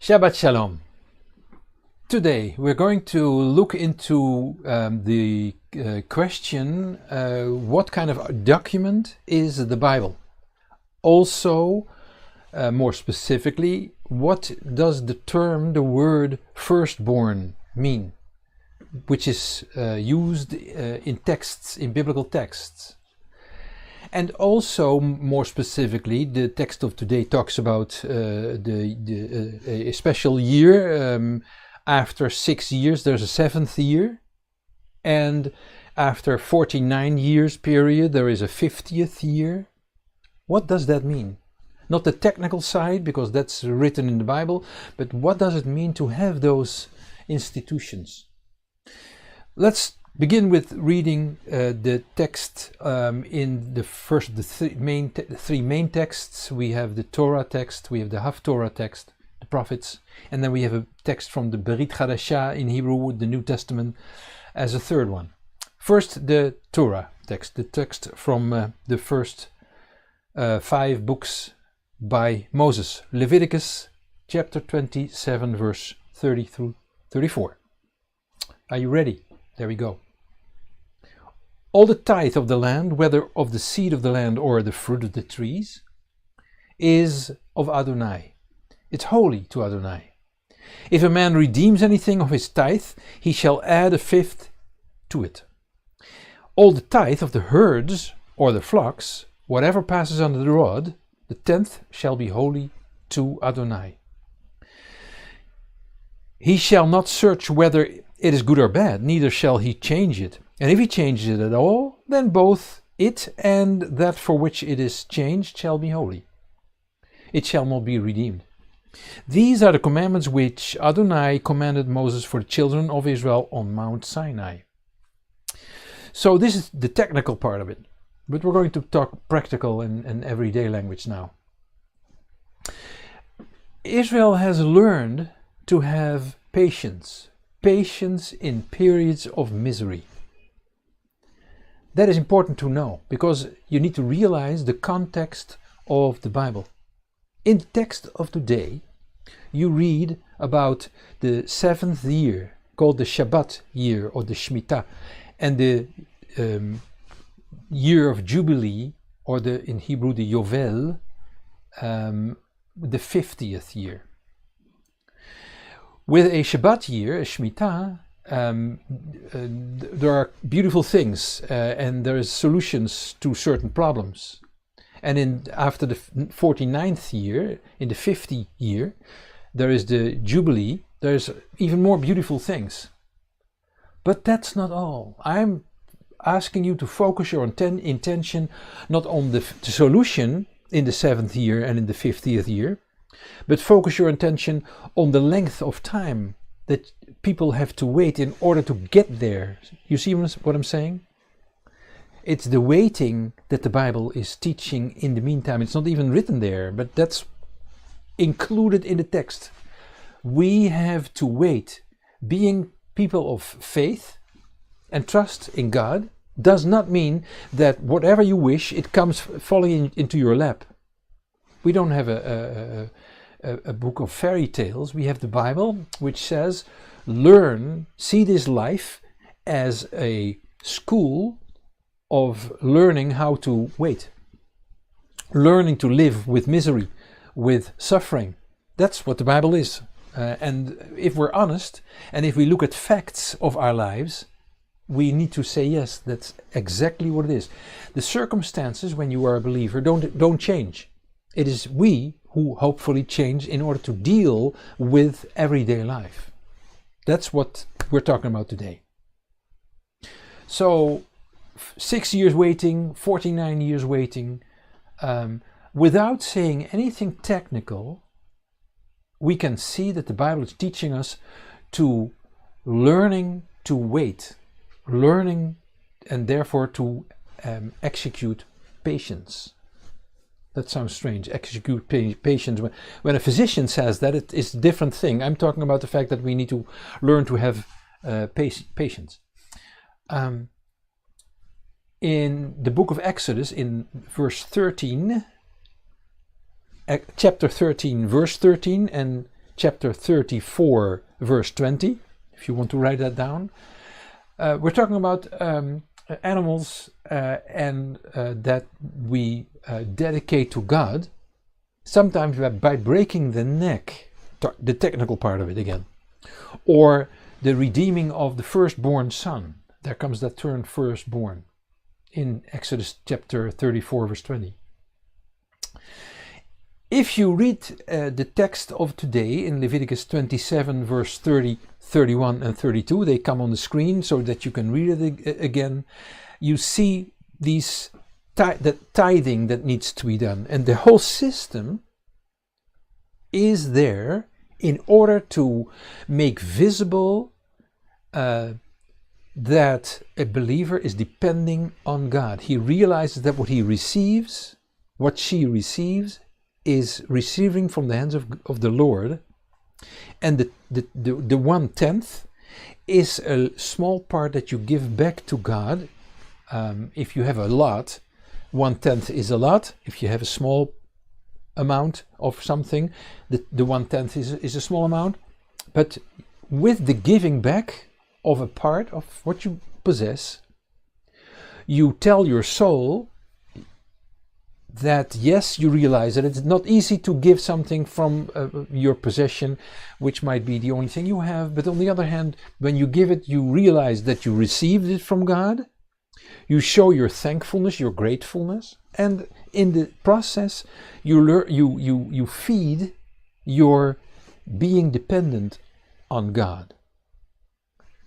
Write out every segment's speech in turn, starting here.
Shabbat Shalom. Today we're going to look into the question, what kind of document is the Bible? Also, more specifically, what does the word firstborn mean? Which is used in texts, in biblical texts. And also, more specifically, the text of today talks about a special year. After 6 years, there's a 7th year. And after 49 years period, there is a 50th year. What does that mean? Not the technical side, because that's written in the Bible, but what does it mean to have those institutions? Let's begin with reading the text in the three main texts. We have the Torah text, we have the Haftarah text, the prophets, and then we have a text from the Berit Chadashah in Hebrew, the New Testament, as a third one. First, the Torah text, the text from the first 5 books by Moses. Leviticus chapter 27, verse 30 through 34. Are you ready? There we go. All the tithe of the land, whether of the seed of the land or the fruit of the trees, is of Adonai. It's holy to Adonai. If a man redeems anything of his tithe, he shall add a 5th to it. All the tithe of the herds or the flocks, whatever passes under the rod, the 10th shall be holy to Adonai. He shall not search whether it is good or bad, neither shall he change it. And if he changes it at all, then both it and that for which it is changed shall be holy. It shall not be redeemed. These are the commandments which Adonai commanded Moses for the children of Israel on Mount Sinai. So this is the technical part of it, but we're going to talk practical and everyday language now. Israel has learned to have patience in periods of misery. That is important to know, because you need to realize the context of the Bible. In the text of today, you read about the 7th year, called the Shabbat year or the Shemitah, and the year of Jubilee, or in Hebrew the Yovel, the 50th year. With a Shabbat year, a Shemitah, there are beautiful things and there is solutions to certain problems. And after the 49th year, in the 50th year, there is the Jubilee. There's even more beautiful things. But that's not all. I'm asking you to focus your intention not on the solution in the 7th year and in the 50th year, but focus your attention on the length of time that people have to wait in order to get there. You see what I'm saying? It's the waiting that the Bible is teaching in the meantime. It's not even written there, but that's included in the text. We have to wait. Being people of faith and trust in God does not mean that whatever you wish, it comes falling into your lap. We don't have a book of fairy tales. We have the Bible, which says, see this life as a school of learning how to wait, learning to live with misery, with suffering. That's what the Bible is. And if we're honest, and if we look at facts of our lives, we need to say, yes, that's exactly what it is. The circumstances, when you are a believer, don't change. It is we who hopefully change in order to deal with everyday life. That's what we're talking about today. So, 6 years waiting, 49 years waiting, without saying anything technical, we can see that the Bible is teaching us to learning to wait, learning and therefore to execute patience. That sounds strange, execute patience. When a physician says that, it's a different thing. I'm talking about the fact that we need to learn to have patience. In the book of Exodus, in verse 13, chapter 13, verse 13, and chapter 34, verse 20, if you want to write that down. We're talking about animals and that we dedicate to God, sometimes by breaking the neck, the technical part of it again, or the redeeming of the firstborn son. There comes that term firstborn in Exodus chapter 34, verse 20. If you read the text of today in Leviticus 27, verse 30, 31 and 32, they come on the screen so that you can read it again. You see that tithing that needs to be done. And the whole system is there in order to make visible that a believer is depending on God. He realizes that what she receives, is receiving from the hands of the Lord, and the 1/10 is a small part that you give back to God. If you have a lot, 1/10 is a lot. If you have a small amount of something, the 1/10 is a small amount. But with the giving back of a part of what you possess, you tell your soul that yes, you realize that it's not easy to give something from your possession, which might be the only thing you have, but on the other hand, when you give it, you realize that you received it from God. You show your thankfulness, your gratefulness, and in the process, you feed your being dependent on God.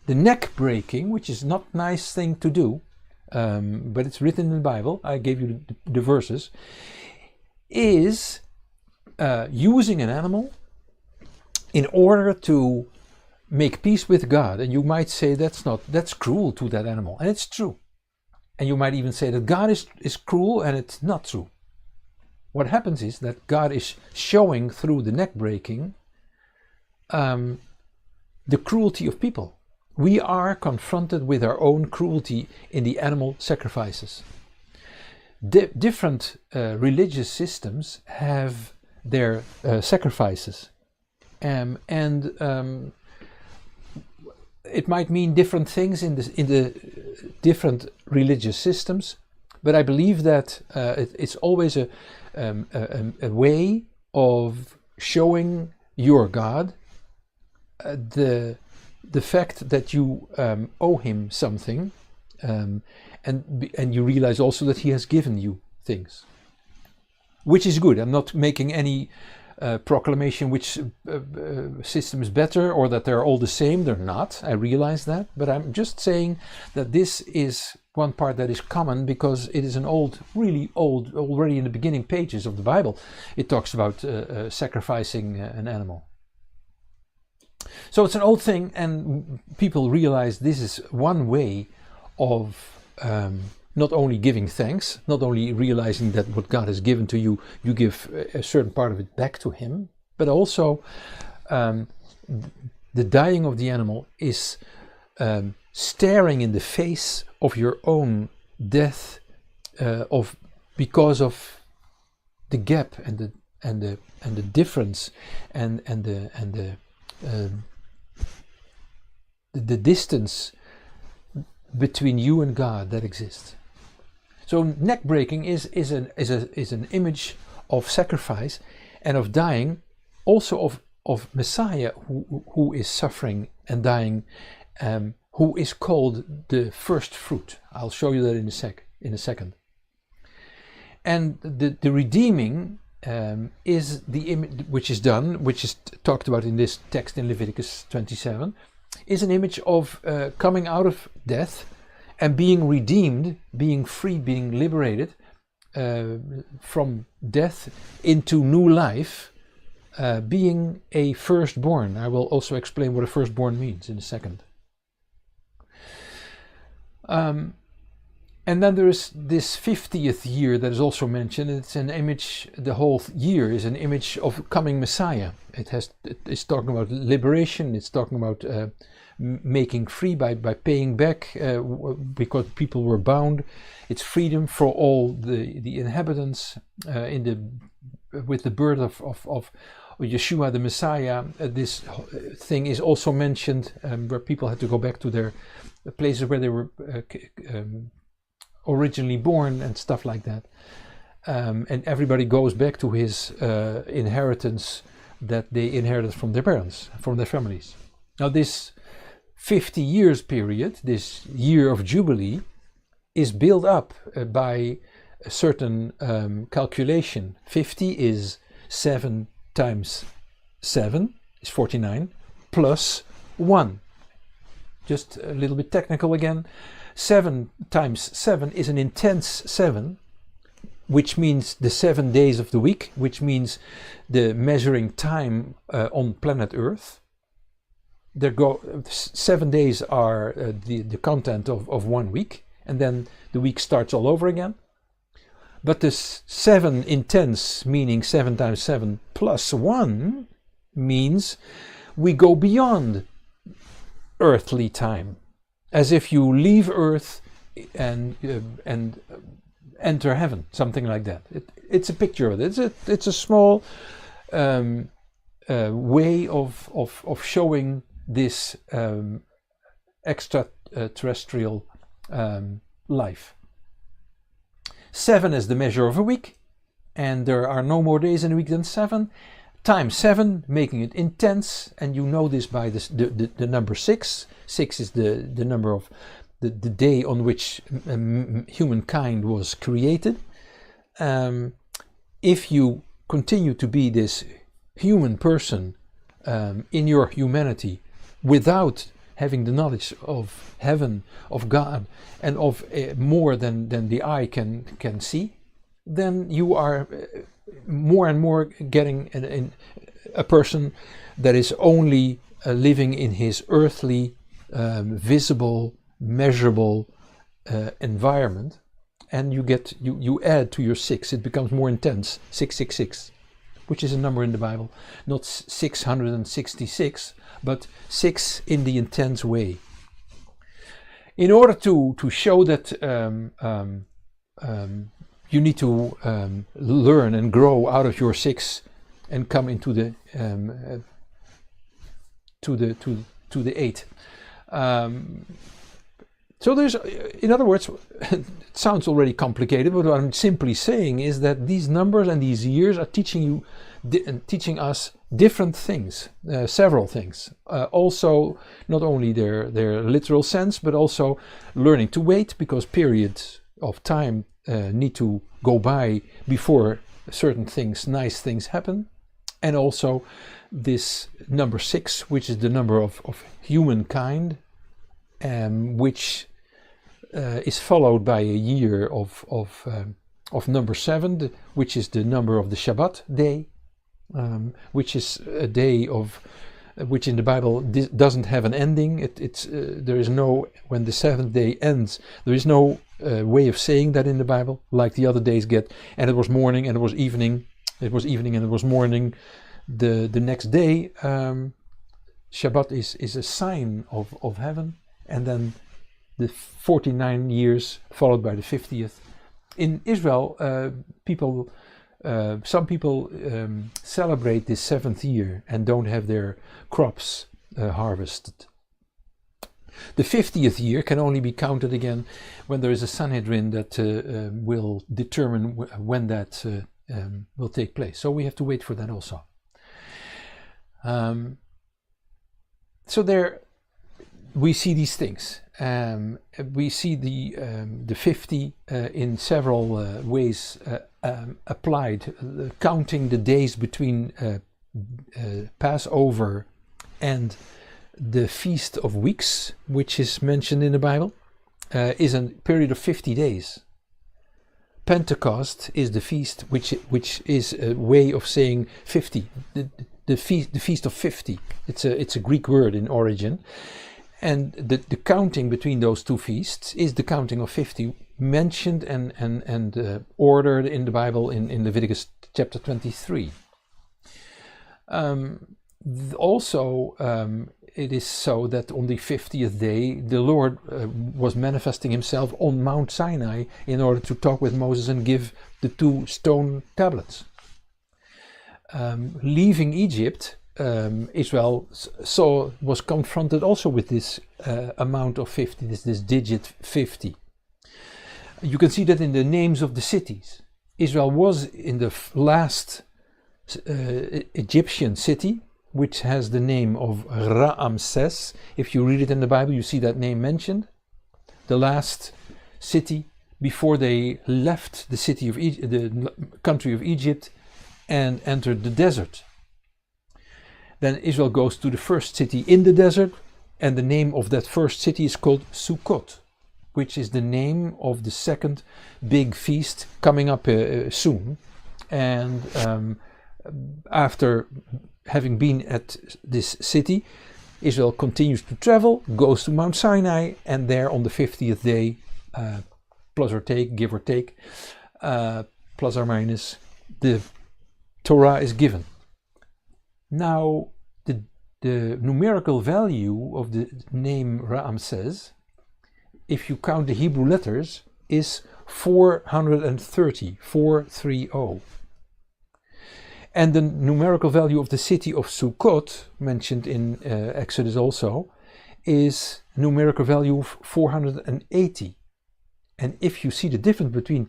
The neck breaking, which is not a nice thing to do, but it's written in the Bible, I gave you the verses, is using an animal in order to make peace with God. And you might say that's cruel to that animal, and it's true. And you might even say that God is cruel, and it's not true. What happens is that God is showing through the neck breaking the cruelty of people. We are confronted with our own cruelty in the animal sacrifices. Different religious systems have their sacrifices, and it might mean different things in the different religious systems. But I believe that it's always a way of showing your God the fact that you owe him something, and you realize also that he has given you things, which is good. I'm not making any proclamation which system is better or that they're all the same. They're not. I realize that, but I'm just saying that this is one part that is common because it is really old, already in the beginning pages of the Bible. It talks about sacrificing an animal. So it's an old thing, and people realize this is one way of not only giving thanks, not only realizing that what God has given to you, you give a certain part of it back to him, but also the dying of the animal is staring in the face of your own death because of the gap and the difference and the distance between you and God that exists. So neck breaking is an image of sacrifice and of dying, also of Messiah who is suffering and dying, who is called the first fruit. I'll show you that in a second. And the redeeming is the image which is done, which is talked about in this text in Leviticus 27, is an image of coming out of death and being redeemed, being free, being liberated from death into new life, being a firstborn. I will also explain what a firstborn means in a second. And then there is this 50th year that is also mentioned. It's an image, the whole year is an image of coming Messiah. It's talking about liberation, it's talking about making free by paying back because people were bound. It's freedom for all the inhabitants with the birth Yeshua the Messiah, this thing is also mentioned where people had to go back to their places where they were originally born and stuff like that. And everybody goes back to his inheritance that they inherited from their parents, from their families. Now this 50 years period, this year of Jubilee, is built up by a certain calculation. 50 is 7 times 7 is 49 plus 1. Just a little bit technical again. 7 times 7 is an intense 7, which means the 7 days of the week, which means the measuring time on planet Earth. 7 days are the content of 1 week, and then the week starts all over again. But this 7 intense, meaning 7 times 7 plus 1, means we go beyond earthly time, as if you leave Earth and enter heaven, something like that. It's a picture of it. It's a small way of showing this extraterrestrial life. 7 is the measure of a week, and there are no more days in a week than 7. Times 7, making it intense, and you know this by the number 6. 6 is the number of the day on which humankind was created. If you continue to be this human person in your humanity without having the knowledge of heaven, of God, and of more than the eye can see, then you are more and more getting a person that is only living in his earthly, visible, measurable environment, and you add to your 6. It becomes more intense. 666, which is a number in the Bible, not 666, but 6 in the intense way. In order to show that you need to learn and grow out of your 6 and come into the to the 8. So there's, in other words, it sounds already complicated, but what I'm simply saying is that these numbers and these years are teaching us different things, several things. Also, not only their literal sense, but also learning to wait, because periods of time need to go by before certain things, nice things happen. And also this number 6, which is the number of humankind, which is followed by a year of number 7, which is the number of the Shabbat day, which is a day of which in the Bible doesn't have an ending. There is no, when the 7th day ends, there is no way of saying that in the Bible, like the other days get. And it was morning, and it was evening. It was evening, and it was morning. The next day, Shabbat is a sign of heaven, and then the 49 years followed by the 50th. In Israel, some people celebrate this 7th year and don't have their crops harvested. The 50th year can only be counted again when there is a Sanhedrin that will determine when that will take place. So we have to wait for that also. So there we see these things. We see the 50 in several ways applied, counting the days between Passover and the Feast of Weeks, which is mentioned in the Bible, is a period of 50 days. Pentecost is the feast, which is a way of saying 50. The feast of 50. It's a Greek word in origin, and the counting between those two feasts is the counting of 50, mentioned and ordered in the Bible in Leviticus chapter 23. Also, it is so that on the 50th day, the Lord was manifesting himself on Mount Sinai in order to talk with Moses and give the 2 stone tablets. leaving Egypt, Israel was confronted also with this amount of 50, this digit 50. You can see that in the names of the cities. Israel was in the last Egyptian city, which has the name of Ramses. If you read it in the Bible, you see that name mentioned. The last city before they left the city of the country of Egypt and entered the desert. Then Israel goes to the first city in the desert, and the name of that first city is called Sukkot, which is the name of the second big feast coming up soon. And after having been at this city, Israel continues to travel, goes to Mount Sinai, and there on the 50th day, plus or take, give or take, plus or minus, the Torah is given. Now, the numerical value of the name Ramses, if you count the Hebrew letters, is 430, 430. And the numerical value of the city of Sukkot, mentioned in Exodus also, is numerical value of 480. And if you see the difference between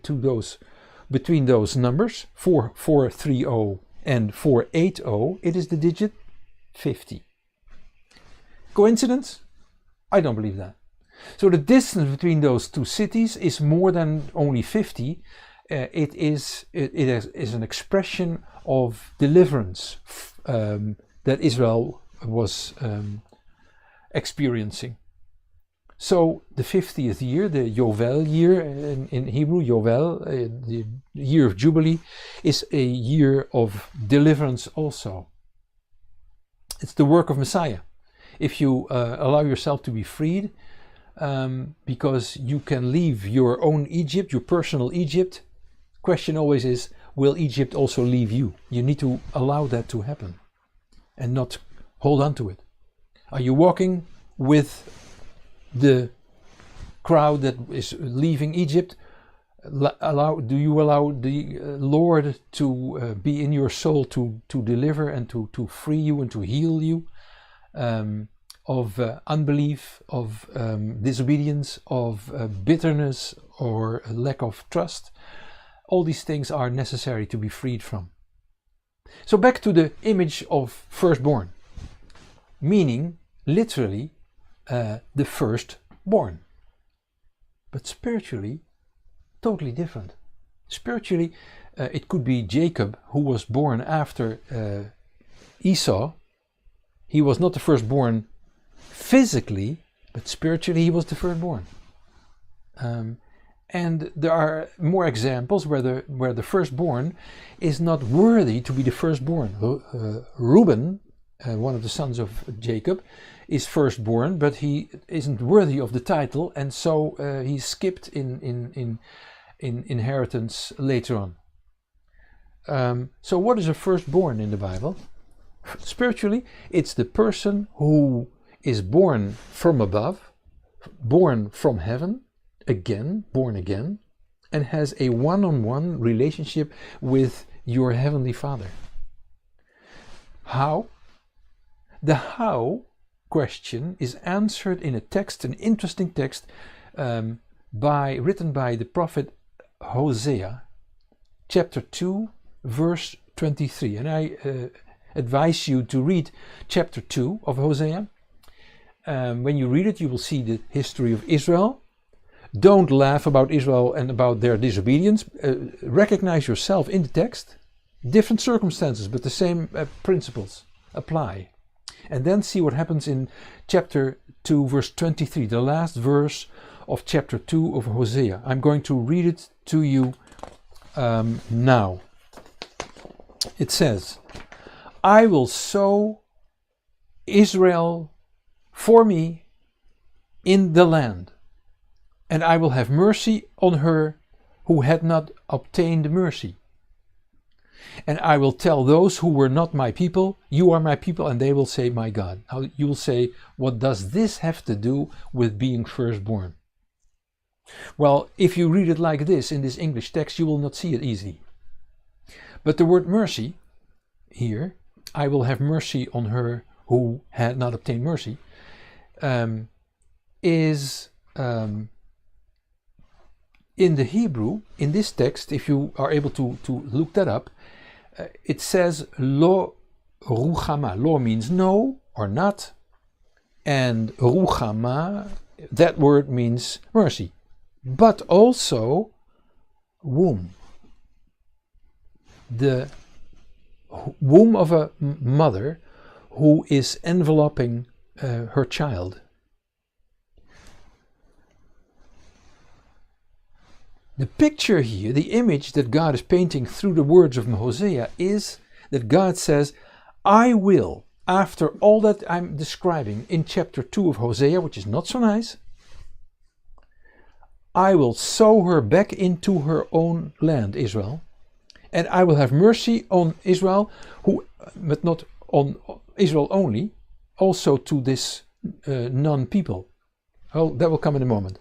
those numbers, 430 and 480, it is the digit 50. Coincidence? I don't believe that. So the distance between those two cities is more than only 50. It is an expression of deliverance that Israel was experiencing. So the 50th year, the Yovel year in Hebrew, Yovel, the year of Jubilee, is a year of deliverance also. It's the work of Messiah. If you allow yourself to be freed, because you can leave your own Egypt, your personal Egypt, question always is, will Egypt also leave you? You need to allow that to happen and not hold on to it. Are you walking with the crowd that is leaving Egypt? Do you allow the Lord to be in your soul to deliver and to free you and to heal you of unbelief, of disobedience, of bitterness or lack of trust? All these things are necessary to be freed from. So back to the image of firstborn, meaning literally the firstborn. But spiritually, totally different. Spiritually, it could be Jacob, who was born after Esau. He was not the firstborn physically, but spiritually he was the firstborn. And there are more examples where the firstborn is not worthy to be the firstborn. Reuben, one of the sons of Jacob, is firstborn, but he isn't worthy of the title, and so he's skipped in inheritance later on. So what is a firstborn in the Bible? Spiritually, it's the person who is born from above, born from heaven, again, born again, and has a one-on-one relationship with your Heavenly Father. How? The how question is answered in a text, an interesting text, written by the prophet Hosea, chapter 2, verse 23. And I advise you to read chapter 2 of Hosea. When you read it, you will see the history of Israel. Don't laugh about Israel and about their disobedience. Recognize yourself in the text. Different circumstances, but the same principles apply. And then see what happens in chapter 2, verse 23, the last verse of chapter 2 of Hosea. I'm going to read it to you now. It says, I will sow Israel for me in the land, and I will have mercy on her who had not obtained mercy. And I will tell those who were not my people, you are my people, and they will say, my God. Now you will say, what does this have to do with being firstborn? Well, if you read it like this in this English text, you will not see it easy. But the word mercy here, I will have mercy on her who had not obtained mercy, is in the Hebrew, in this text, if you are able to look that up, it says lo ruchama. Lo means no or not, and ruchama, that word means mercy, but also womb. The womb of a mother who is enveloping her child. The picture here, the image that God is painting through the words of Hosea, is that God says, I will, after all that I'm describing in chapter 2 of Hosea, which is not so nice, I will sow her back into her own land, Israel, and I will have mercy on Israel, but not on Israel only, also to this non-people. Oh, that will come in a moment.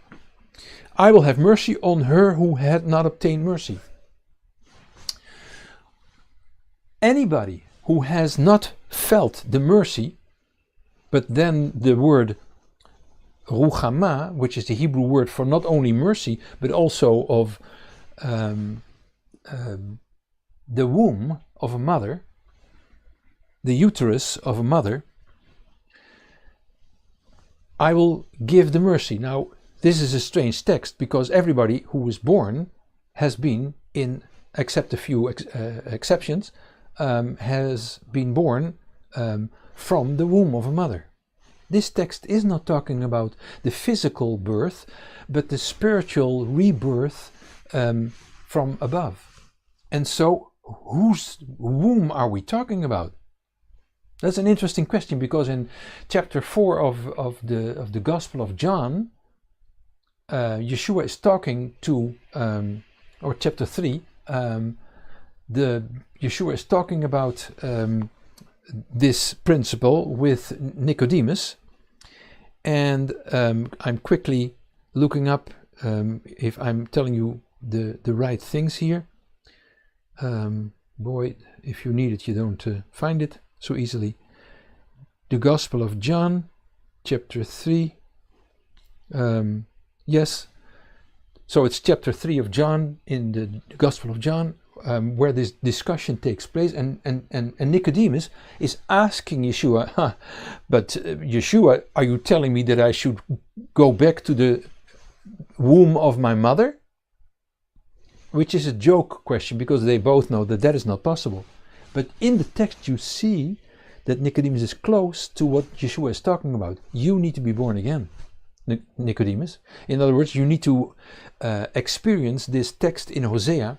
I will have mercy on her who had not obtained mercy. Anybody who has not felt the mercy, but then the word ruchama, which is the Hebrew word for not only mercy, but also of the womb of a mother, the uterus of a mother, I will give the mercy. Now, this is a strange text because everybody who was born has been, except a few exceptions, has been born from the womb of a mother. This text is not talking about the physical birth, but the spiritual rebirth from above. And so, whose womb are we talking about? That's an interesting question, because in chapter 4 of the Gospel of John, Yeshua is talking to, or chapter 3, Yeshua is talking about this principle with Nicodemus, and I'm quickly looking up if I'm telling you the right things here. Boy, if you need it, you don't find it so easily. The Gospel of John, chapter 3. Yes, so it's chapter 3 of John in the Gospel of John, where this discussion takes place, and Nicodemus is asking Yeshua, but Yeshua, are you telling me that I should go back to the womb of my mother? Which is a joke question, because they both know that that is not possible. But in the text you see that Nicodemus is close to what Yeshua is talking about. You need to be born again, Nicodemus. In other words, you need to experience this text in Hosea,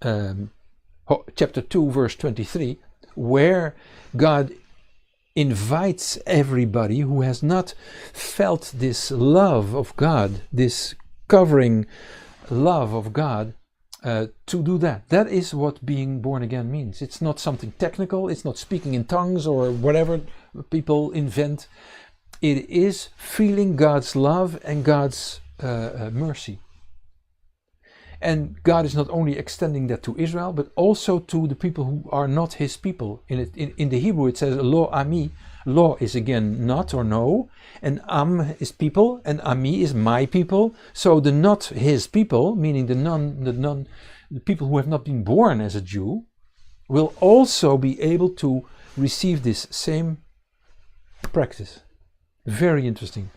chapter 2, verse 23, where God invites everybody who has not felt this love of God, this covering love of God, to do that. That is what being born again means. It's not something technical, it's not speaking in tongues or whatever people invent. It is feeling God's love and God's mercy. And God is not only extending that to Israel, but also to the people who are not his people. In the Hebrew it says lo ami. Lo is again not or no, and am is people, and ami is my people. So the not his people, meaning the people who have not been born as a Jew, will also be able to receive this same practice. Very interesting.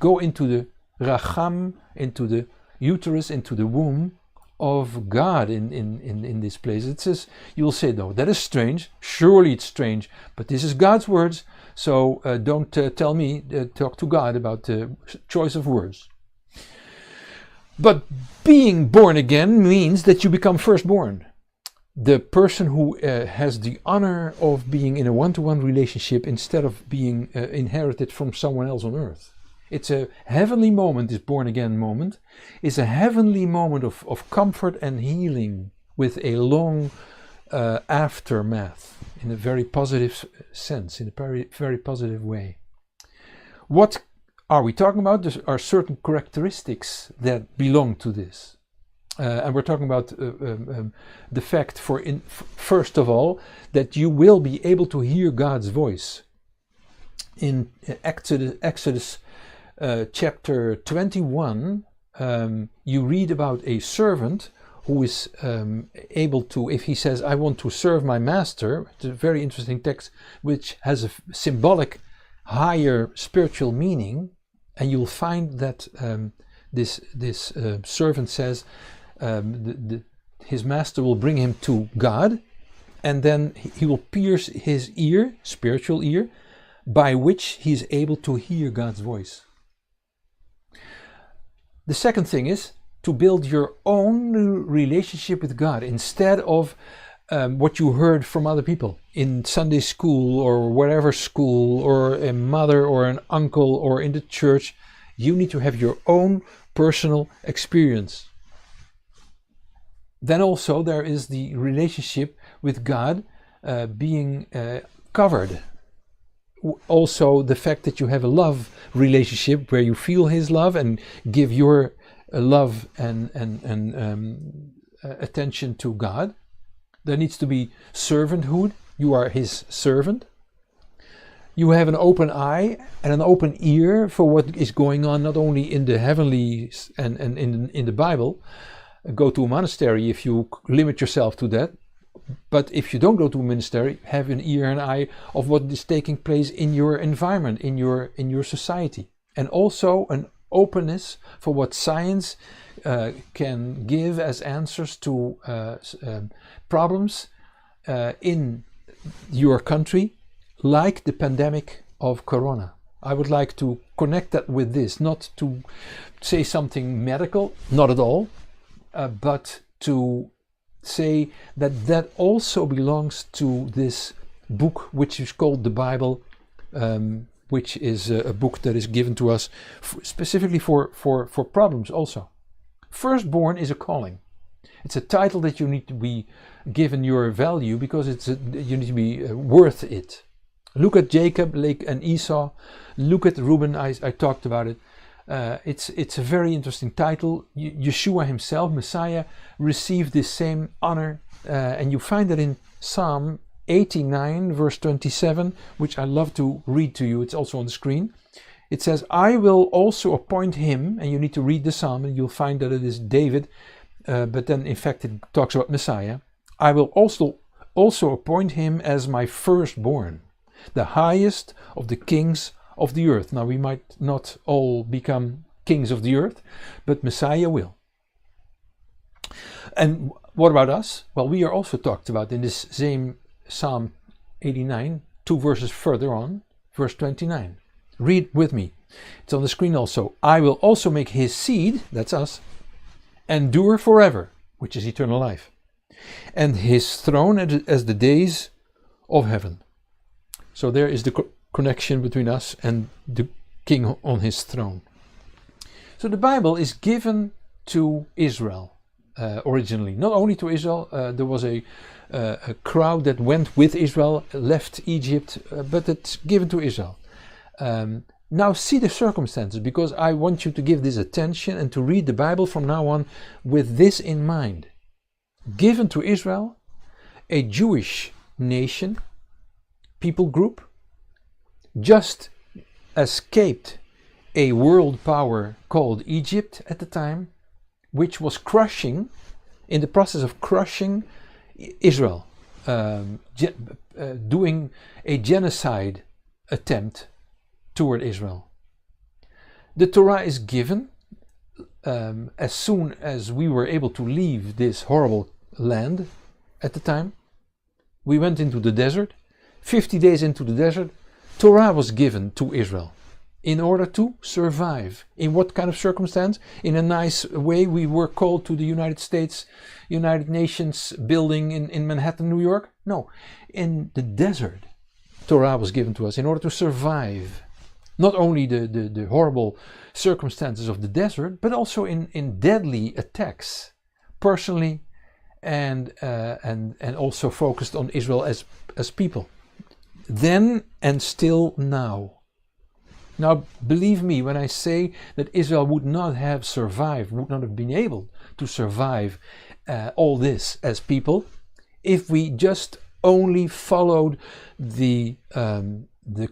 Go into the racham, into the uterus, into the womb of God in this place. It says, you will say, no, that is strange. Surely it's strange, but this is God's words, so don't tell me, talk to God about the choice of words. But being born again means that you become firstborn. The person who has the honor of being in a one-to-one relationship instead of being inherited from someone else on earth. It's a heavenly moment, this born again moment. It's a heavenly moment of comfort and healing with a long aftermath in a very positive sense, in a very, very positive way. What are we talking about? There are certain characteristics that belong to this. And we're talking about the fact, first of all, that you will be able to hear God's voice. In Exodus chapter 21, you read about a servant who is able to, if he says, I want to serve my master, it's a very interesting text which has a symbolic higher spiritual meaning, and you'll find that this servant says his master will bring him to God, and then he will pierce his ear, spiritual ear, by which he is able to hear God's voice. The second thing is to build your own relationship with God instead of what you heard from other people in Sunday school or whatever school, or a mother or an uncle or in the church. You need to have your own personal experience. Then also there is the relationship with God being covered. Also the fact that you have a love relationship where you feel His love and give your love and attention to God. There needs to be servanthood. You are His servant. You have an open eye and an open ear for what is going on, not only in the heavenlies and in the Bible. Go to a monastery if you limit yourself to that. But if you don't go to a monastery, have an ear and eye of what is taking place in your environment, in your society. And also an openness for what science can give as answers to problems in your country, like the pandemic of Corona. I would like to connect that with this, not to say something medical, not at all, but to say that that also belongs to this book, which is called the Bible, which is a book that is given to us specifically for problems also. Firstborn is a calling. It's a title that you need to be given your value, because you need to be worth it. Look at Jacob and Esau. Look at Reuben. I talked about it. It's a very interesting title. Yeshua himself, Messiah, received this same honor, and you find that in Psalm 89 verse 27, which I love to read to you. It's also on the screen. It says, I will also appoint him, and you need to read the psalm and you'll find that it is David, but then in fact it talks about Messiah. I will also appoint him as my firstborn, the highest of the kings of the earth. Now we might not all become kings of the earth, but Messiah will. And what about us? Well, we are also talked about in this same Psalm 89, 2 verses further on, verse 29. Read with me. It's on the screen also. I will also make his seed, that's us, endure forever, which is eternal life, and his throne as the days of heaven. So there is the connection between us and the king on his throne. So the Bible is given to Israel originally, not only to Israel. There was a crowd that went with Israel, left Egypt, but it's given to Israel. Now see the circumstances, because I want you to give this attention and to read the Bible from now on with this in mind. Given to Israel, a Jewish nation, people group, just escaped a world power called Egypt at the time, which was crushing, in the process of crushing Israel, doing a genocide attempt toward Israel. The Torah is given as soon as we were able to leave this horrible land at the time. We went into the desert. 50 days into the desert, Torah was given to Israel in order to survive. In what kind of circumstance? In a nice way. We were called to the United Nations building in Manhattan, New York? No. In the desert, Torah was given to us in order to survive. Not only the horrible circumstances of the desert, but also in deadly attacks, personally, and also focused on Israel as people. Then and still now. Now, believe me when I say that Israel would not have survived, would not have been able to survive all this as people, if we just only followed the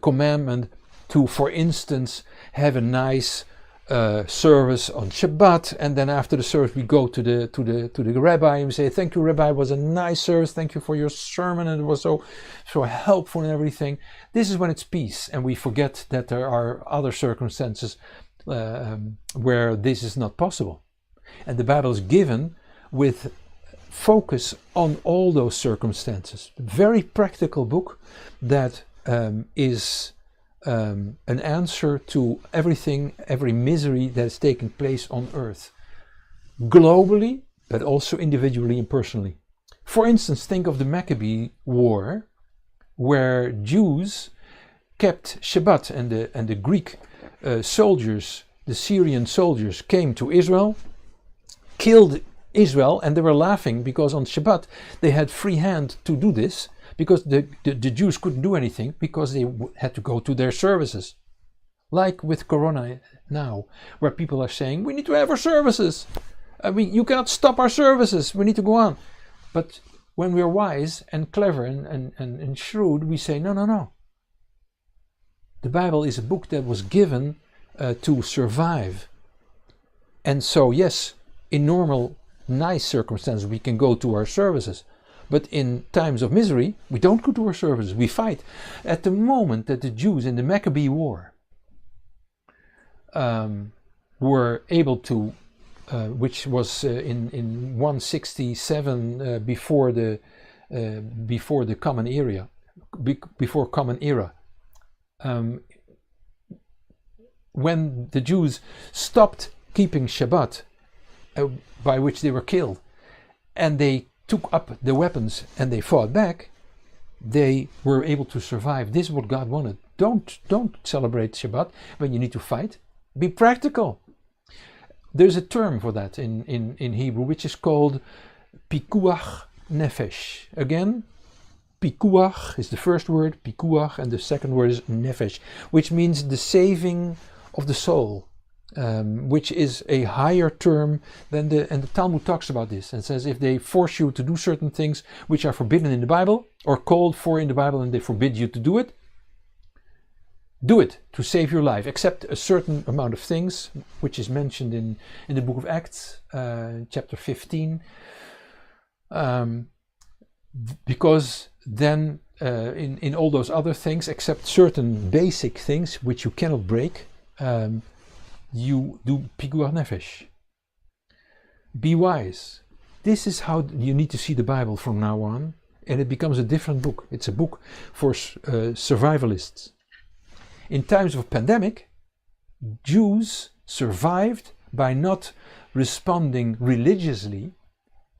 commandment to, for instance, have a nice service on Shabbat, and then after the service we go to the rabbi and we say, "Thank you, Rabbi, it was a nice service. Thank you for your sermon, and it was so helpful and everything." This is when it's peace, and we forget that there are other circumstances where this is not possible. And the Bible is given with focus on all those circumstances. Very practical book that is an answer to everything, every misery that is taking place on earth, globally, but also individually and personally. For instance, think of the Maccabee War, where Jews kept Shabbat, and the Greek soldiers, the Syrian soldiers, came to Israel, killed Israel, and they were laughing because on Shabbat they had free hand to do this, because the Jews couldn't do anything because they had to go to their services. Like with Corona now, where people are saying, we need to have our services. You cannot stop our services. We need to go on. But when we're wise and clever and shrewd, we say, no. The Bible is a book that was given to survive. And so, yes, in normal, nice circumstances, we can go to our services. But in times of misery, we don't go to our services, we fight. At the moment that the Jews in the Maccabee War were able to, which was in 167 before the Common Era, before Common Era, when the Jews stopped keeping Shabbat, by which they were killed, and they took up the weapons and they fought back, they were able to survive. This is what God wanted. Don't celebrate Shabbat when you need to fight. Be practical. There's a term for that in Hebrew, which is called pikuach nefesh. Again, pikuach is the first word, pikuach, and the second word is nefesh, which means the saving of the soul. Which is a higher term than and the Talmud talks about this and says, if they force you to do certain things which are forbidden in the Bible or called for in the Bible, and they forbid you to do it to save your life, except a certain amount of things, which is mentioned in the book of Acts, chapter 15, because then in all those other things, except certain basic things which you cannot break, you do pikuach nefesh. Be wise. This is how you need to see the Bible from now on, and it becomes a different book. It's a book for survivalists. In times of pandemic, Jews survived by not responding religiously,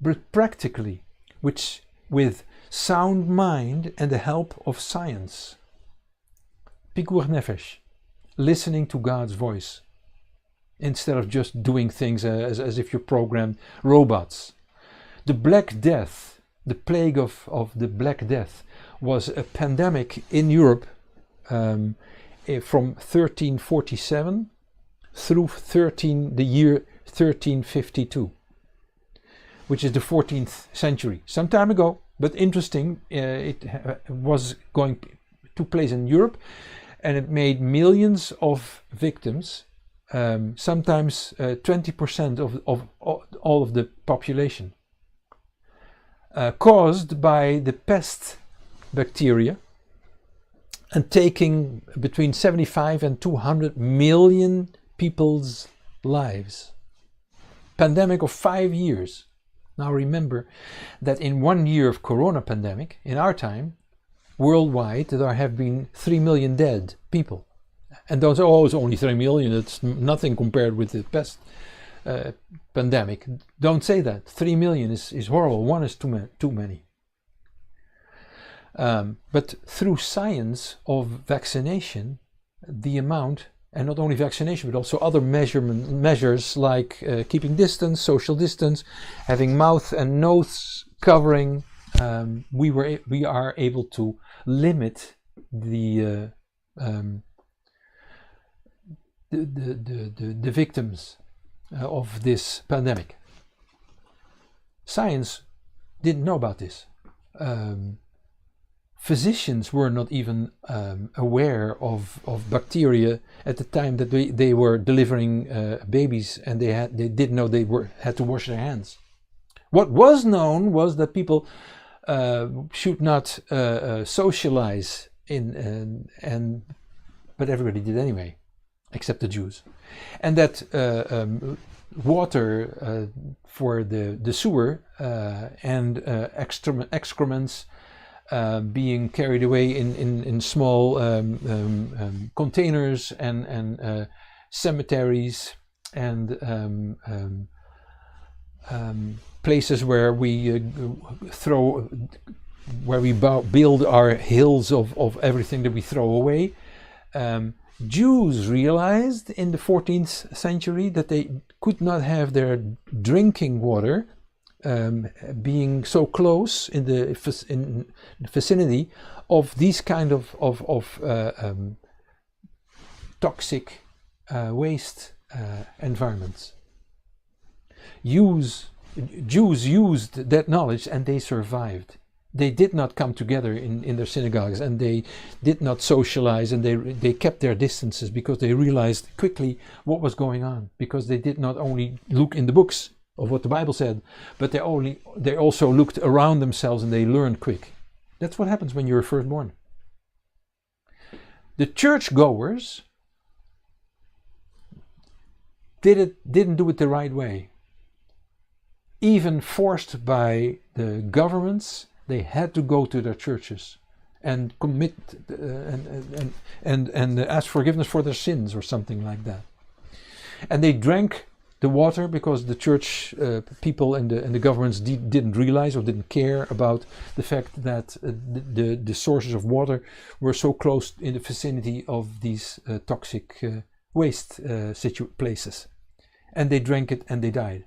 but practically, which with sound mind and the help of science. Pikuach nefesh, listening to God's voice, instead of just doing things as if you're programmed robots. The Black Death, the plague of the Black Death, was a pandemic in Europe from 1347 through the year 1352, which is the 14th century. Some time ago, but interesting, it took place in Europe, and it made millions of victims. Sometimes 20% of all of the population, caused by the pest bacteria, and taking between 75 and 200 million people's lives. Pandemic of 5 years. Now remember that in 1 year of Corona pandemic, in our time, worldwide, there have been 3 million dead people. And don't say, oh, it's only 3 million, it's nothing compared with the pest pandemic. Don't say that. 3 million is horrible. One is too many. But through science of vaccination, the amount, and not only vaccination, but also other measures like keeping distance, social distance, having mouth and nose covering, we are able to limit the the victims of this pandemic. Science didn't know about this. Physicians were not even aware of bacteria at the time that they were delivering babies, and they didn't know they had to wash their hands. What was known was that people should not socialize but everybody did anyway, except the Jews, and that water for the sewer and excrements being carried away in small containers and cemeteries and places where we build our hills of everything that we throw away. Jews realized in the 14th century that they could not have their drinking water being so close in the vicinity of these kind of toxic waste environments. Jews used that knowledge and they survived. They did not come together in their synagogues, and they did not socialize, and they kept their distances because they realized quickly what was going on, because they did not only look in the books of what the Bible said, but they also looked around themselves and they learned quick. That's what happens when you're a firstborn. The churchgoers didn't do it the right way. Even forced by the governments, they had to go to their churches and commit and ask forgiveness for their sins or something like that. And they drank the water because the church people and the governments didn't realize or didn't care about the fact that the sources of water were so close in the vicinity of these toxic waste places. And they drank it and they died.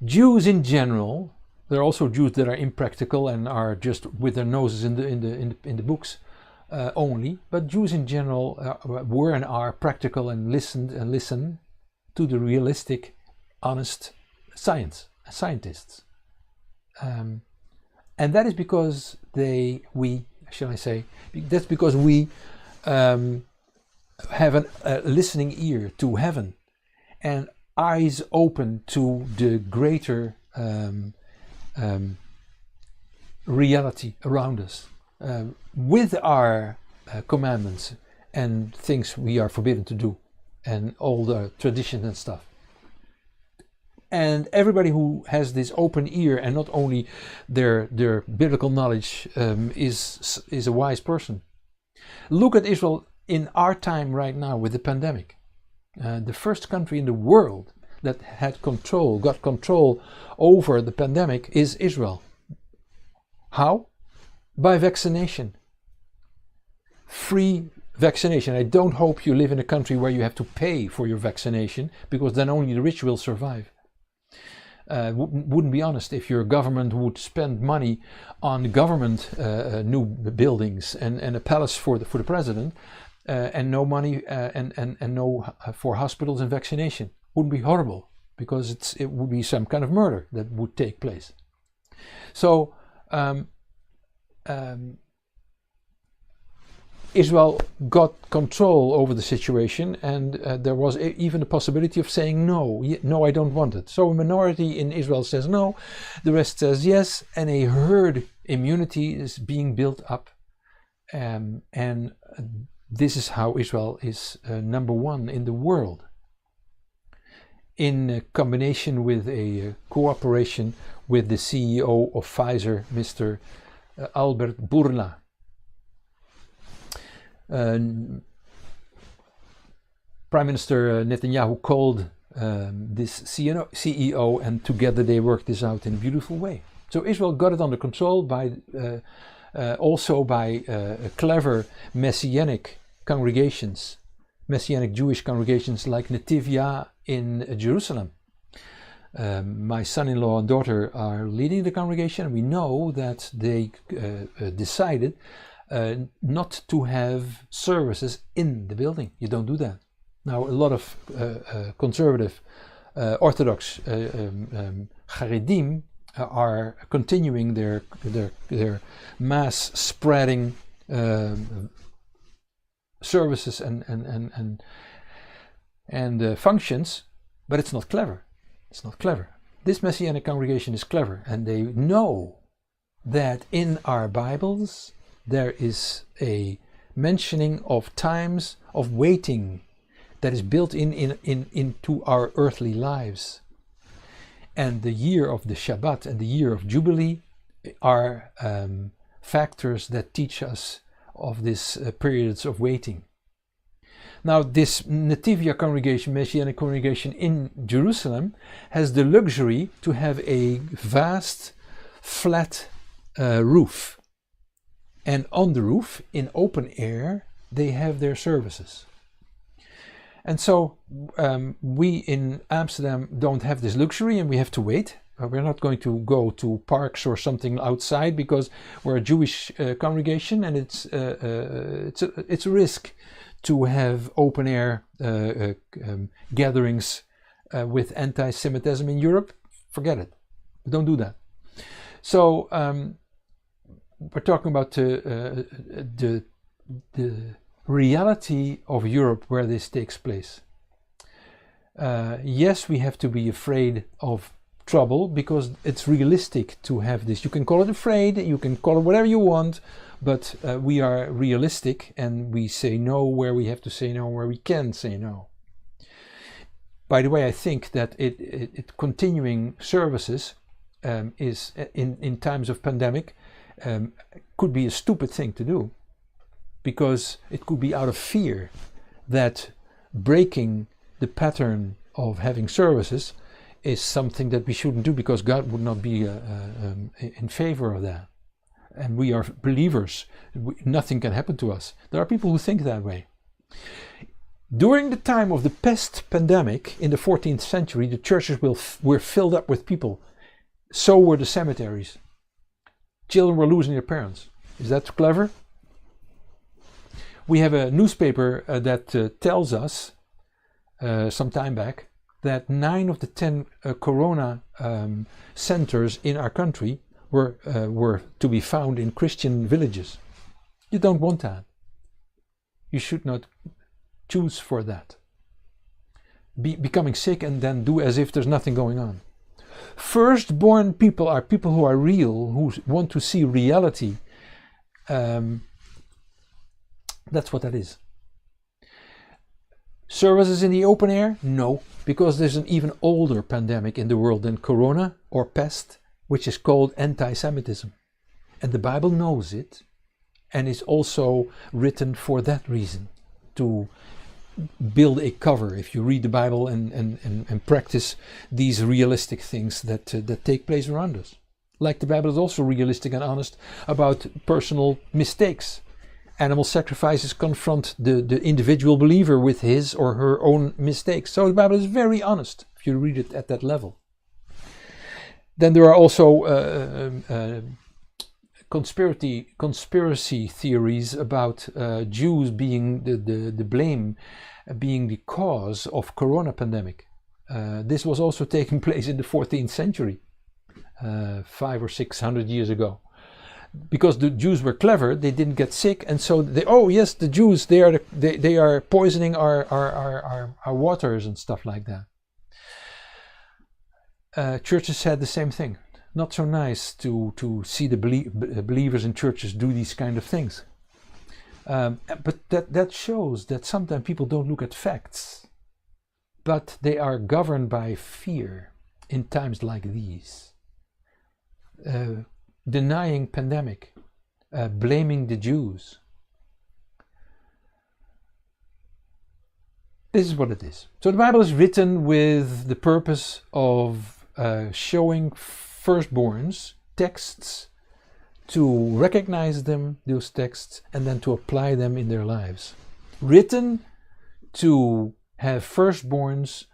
Jews in general, there are also Jews that are impractical and are just with their noses in the books only. But Jews in general were and are practical and listen to the realistic, honest scientists, and that is because that's because we have a listening ear to heaven and eyes open to the greater reality around us, with our commandments and things we are forbidden to do, and all the traditions and stuff. And everybody who has this open ear and not only their biblical knowledge is a wise person. Look at Israel in our time right now with the pandemic. The first country in the world that got control over the pandemic is Israel. How? By vaccination. Free vaccination. I don't hope you live in a country where you have to pay for your vaccination, because then only the rich will survive. Wouldn't be honest if your government would spend money on government new buildings and a palace for the president, and no money and no for hospitals and vaccination. Wouldn't be horrible, because it would be some kind of murder that would take place. So Israel got control over the situation, and there was even a possibility of saying no, I don't want it. So a minority in Israel says no, the rest says yes, and a herd immunity is being built up, and this is how Israel is number one in the world, in combination with a cooperation with the CEO of Pfizer, Mr. Albert Bourla. Prime Minister Netanyahu called this CEO, and together they worked this out in a beautiful way. So Israel got it under control by also by clever Messianic congregations, Messianic Jewish congregations like Netivya in Jerusalem. My son-in-law and daughter are leading the congregation, and we know that they decided not to have services in the building. You don't do that. Now, a lot of conservative Orthodox Haredim are continuing their mass spreading services and functions, but it's not clever. It's not clever. This Messianic congregation is clever, and they know that in our Bibles there is a mentioning of times of waiting that is built into our earthly lives. And the year of the Shabbat and the year of Jubilee are factors that teach us of this periods of waiting. Now, this Nativia congregation, Messianic congregation in Jerusalem, has the luxury to have a vast, flat roof. And on the roof, in open air, they have their services. And so we in Amsterdam don't have this luxury, and we have to wait. We're not going to go to parks or something outside because we're a Jewish congregation, and it's a risk to have open air gatherings with anti-Semitism in Europe. Forget it. Don't do that. So we're talking about the reality of Europe where this takes place. Yes, we have to be afraid of trouble because it's realistic to have this. You can call it afraid, you can call it whatever you want, but we are realistic and we say no where we have to say no, where we can say no. By the way, I think that it continuing services is in times of pandemic could be a stupid thing to do, because it could be out of fear that breaking the pattern of having services is something that we shouldn't do, because God would not be in favor of that. And we are believers. Nothing can happen to us. There are people who think that way. During the time of the pest pandemic in the 14th century, the churches were filled up with people. So were the cemeteries. Children were losing their parents. Is that clever? We have a newspaper that tells us some time back that 9 of the 10 corona centers in our country were to be found in Christian villages. You don't want that. You should not choose for that. Becoming sick and then do as if there's nothing going on. Firstborn people are people who are real, who want to see reality. That's what that is. Services in the open air? No, because there's an even older pandemic in the world than corona or pest, which is called anti-Semitism. And the Bible knows it, and is also written for that reason, to build a cover if you read the Bible and practice these realistic things that take place around us. Like the Bible is also realistic and honest about personal mistakes. Animal sacrifices confront the individual believer with his or her own mistakes. So the Bible is very honest if you read it at that level. Then there are also conspiracy theories about Jews being the blame, being the cause of corona pandemic. This was also taking place in the 14th century, 500 or 600 years ago. Because the Jews were clever, they didn't get sick, and so the Jews, they are poisoning our waters and stuff like that. Churches had the same thing. Not so nice to see the believers in churches do these kind of things. But that shows that sometimes people don't look at facts, but they are governed by fear in times like these. Denying pandemic, blaming the Jews. This is what it is. So the Bible is written with the purpose of showing firstborns texts, to recognize them, those texts, and then to apply them in their lives. Written to have firstborns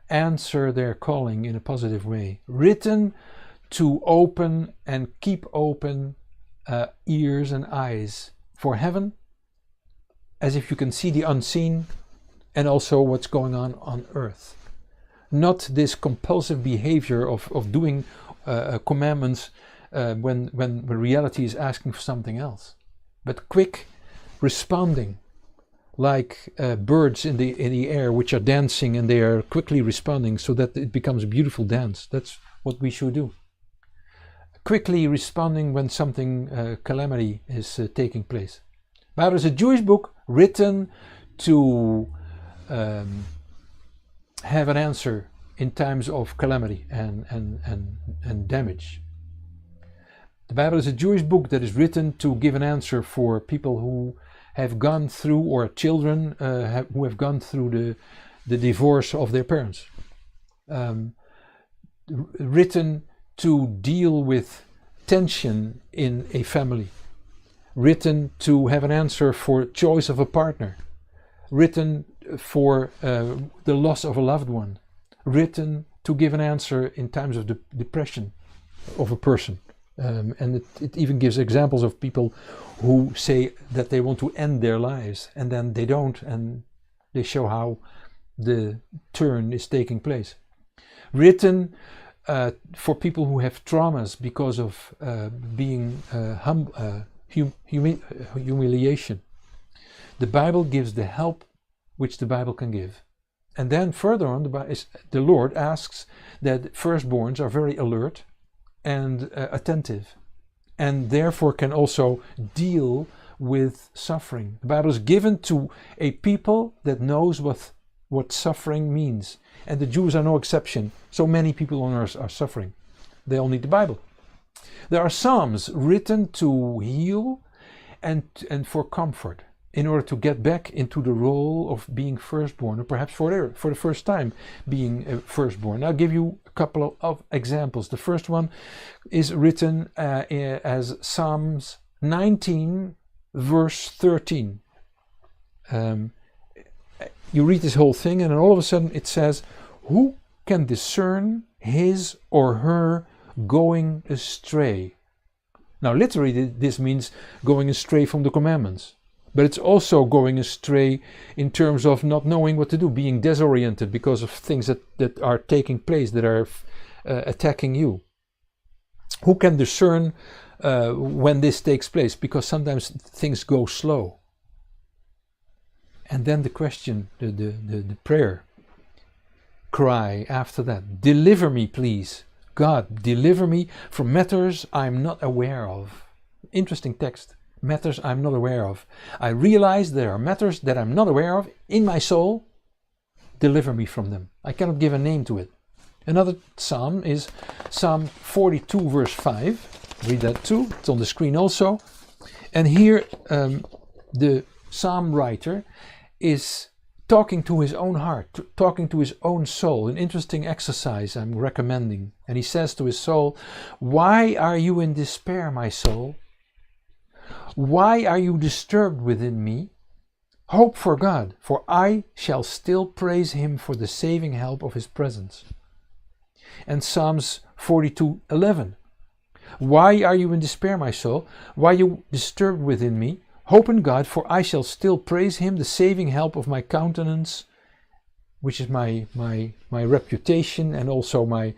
answer their calling in a positive way. Written to open and keep open ears and eyes for heaven, as if you can see the unseen, and also what's going on earth. Not this compulsive behavior of doing commandments when reality is asking for something else, but quick responding, like birds in the air which are dancing, and they are quickly responding so that it becomes a beautiful dance. That's what we should do. Quickly responding when something calamity is taking place. Bible is a Jewish book written to have an answer in times of calamity and damage. The Bible is a Jewish book that is written to give an answer for people who have gone through, or children who have gone through the divorce of their parents. Written to deal with tension in a family. Written to have an answer for choice of a partner. Written for the loss of a loved one. Written to give an answer in times of depression of a person. And it even gives examples of people who say that they want to end their lives, and then they don't, and they show how the turn is taking place. Written for people who have traumas because of being humiliation. The Bible gives the help which the Bible can give. And then further on, the Lord asks that firstborns are very alert and attentive, and therefore can also deal with suffering. The Bible is given to a people that knows what suffering means, and the Jews are no exception. So many people on earth are suffering. They all need the Bible. There are psalms written to heal and for comfort, in order to get back into the role of being firstborn, or perhaps for the first time being a firstborn. I'll give you a couple of examples. The first one is written as Psalms 19 verse 13. You read this whole thing, and then all of a sudden it says, "Who can discern his or her going astray?" Now literally this means going astray from the commandments. But it's also going astray in terms of not knowing what to do, being disoriented because of things that are taking place, that are attacking you. Who can discern when this takes place? Because sometimes things go slow. And then the question, the prayer cry after that: "Deliver me, please. God, deliver me from matters I'm not aware of." Interesting text. Matters I'm not aware of. I realize there are matters that I'm not aware of in my soul. Deliver me from them. I cannot give a name to it. Another psalm is Psalm 42 verse 5. Read that too. It's on the screen also. And here the psalm writer is talking to his own heart, talking to his own soul. An interesting exercise I'm recommending. And he says to his soul, "Why are you in despair, my soul? Why are you disturbed within me? Hope for God, for I shall still praise him for the saving help of his presence." And Psalms 42:11. "Why are you in despair, my soul? Why are you disturbed within me? Hope in God, for I shall still praise him, the saving help of my countenance," which is my reputation, and also my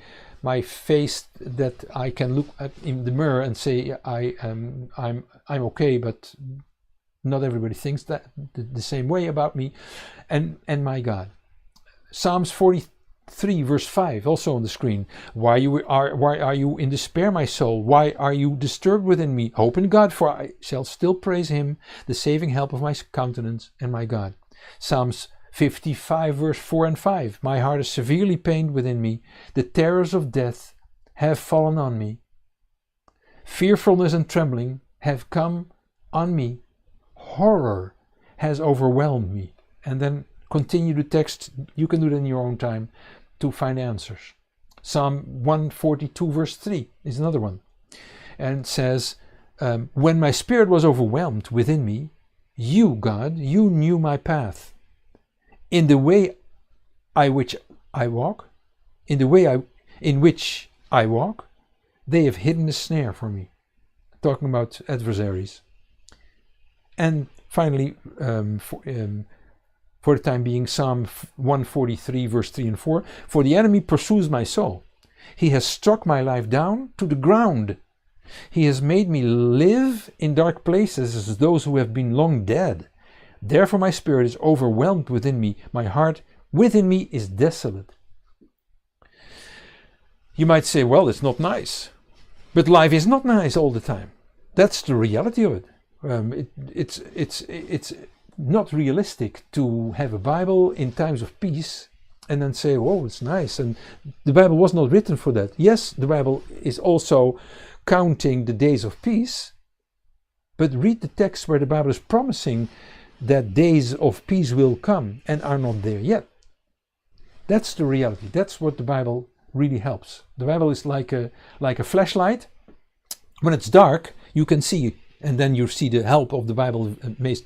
face, that I can look at in the mirror and say I'm okay, but not everybody thinks that the same way about me, and my God. Psalms 43 verse 5, also on the screen. Why are you in despair, my soul? Why are you disturbed within me? Hope in God, for I shall still praise him, the saving help of my countenance and my God. Psalms 55 verse 4 and 5. My heart is severely pained within me. The terrors of death have fallen on me. Fearfulness and trembling have come on me. Horror has overwhelmed me. And then continue the text. You can do it in your own time to find answers. Psalm 142 verse 3 is another one. And it says, when my spirit was overwhelmed within me, you, God, you knew my path. In the way in which I walk, they have hidden a snare for me. Talking about adversaries. And finally, for the time being, Psalm 143, verse 3 and 4. For the enemy pursues my soul. He has struck my life down to the ground. He has made me live in dark places as those who have been long dead. Therefore my spirit is overwhelmed within me. My heart within me is desolate. You might say, well, it's not nice. But life is not nice all the time. That's the reality of it. It's not realistic to have a Bible in times of peace and then say, oh, it's nice. And the Bible was not written for that. Yes, the Bible is also counting the days of peace, but read the text where the Bible is promising that days of peace will come and are not there yet. That's the reality. That's what the Bible really helps. The Bible is like a flashlight. When it's dark, you can see, and then you see the help of the Bible